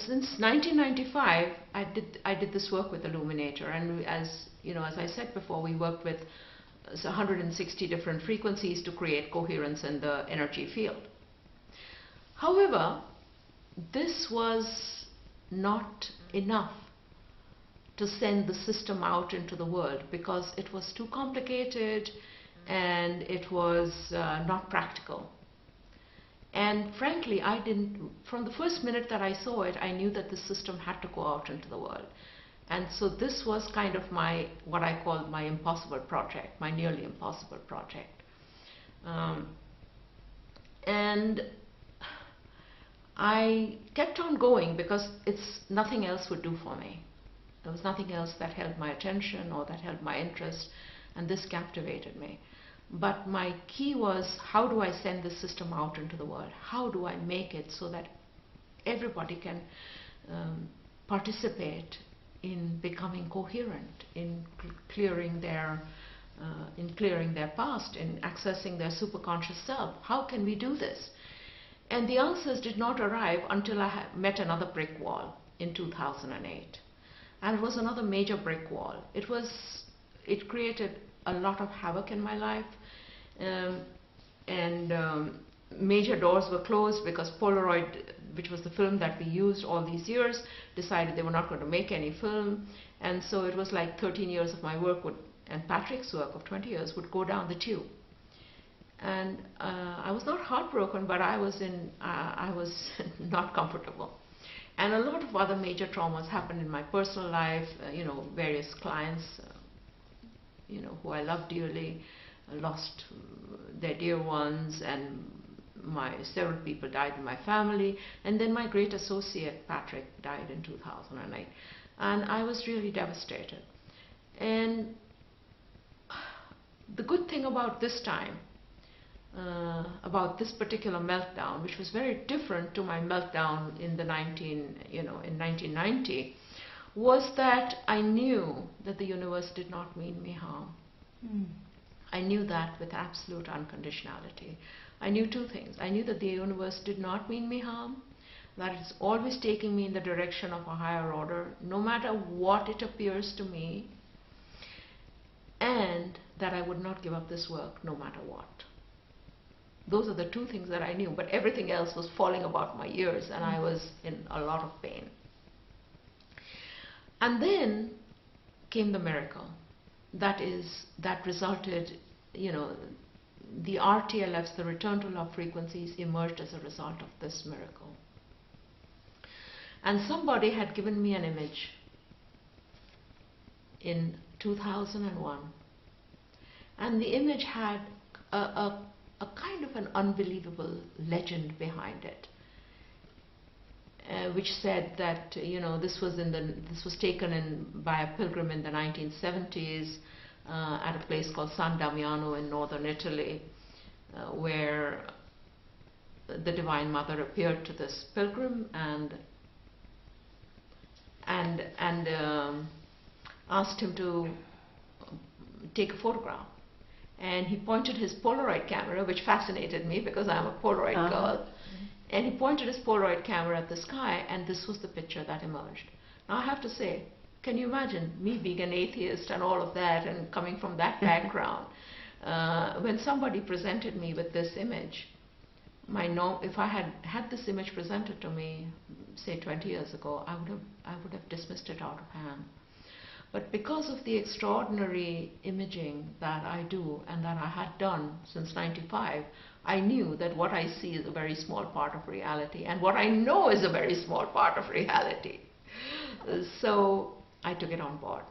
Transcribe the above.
since 1995, I did this work with Illuminator, and as you know, as I said before, we worked with 160 different frequencies to create coherence in the energy field. However, this was not enough to send the system out into the world because it was too complicated and it was not practical. And frankly, I didn't, from the first minute that I saw it, I knew that the system had to go out into the world. And so this was kind of my, what I called my impossible project, my nearly impossible project. And I kept on going because nothing else would do for me. There was nothing else that held my attention or that held my interest, and this captivated me. But my key was, how do I send this system out into the world? How do I make it so that everybody can participate in becoming coherent, in clearing their past, in accessing their superconscious self? How can we do this? And the answers did not arrive until I met another brick wall in 2008. And it was another major brick wall. It created a lot of havoc in my life, major doors were closed because Polaroid, which was the film that we used all these years, decided they were not going to make any film, and so it was like 13 years of my work and Patrick's work of 20 years would go down the tube. And I was not heartbroken, but I was not comfortable. And a lot of other major traumas happened in my personal life. Various clients, who I love dearly, lost their dear ones, and several people died in my family. And then my great associate, Patrick, died in 2008. And I was really devastated. And the good thing about this time, about this particular meltdown, which was very different to my meltdown in 1990, was that I knew that the universe did not mean me harm. I knew that with absolute unconditionality. I knew two things. I knew that the universe did not mean me harm, that it's always taking me in the direction of a higher order, no matter what it appears to me, and that I would not give up this work no matter what. Those are the two things that I knew, but everything else was falling about my ears, and I was in a lot of pain. And then came the miracle. That resulted, the RTLFs, the return to love frequencies, emerged as a result of this miracle. And somebody had given me an image in 2001, and the image had a kind of an unbelievable legend behind it, which said that this was taken by a pilgrim in the 1970s at a place called San Damiano in northern Italy, where the Divine Mother appeared to this pilgrim and asked him to take a photograph. And he pointed his Polaroid camera, which fascinated me because I'm a Polaroid girl. And he pointed his Polaroid camera at the sky, and this was the picture that emerged. Now I have to say, can you imagine me being an atheist and all of that, and coming from that background? When somebody presented me with this image, if I had this image presented to me, say 20 years ago, I would have dismissed it out of hand. But because of the extraordinary imaging that I do and that I had done since '95, I knew that what I see is a very small part of reality, and what I know is a very small part of reality. So I took it on board.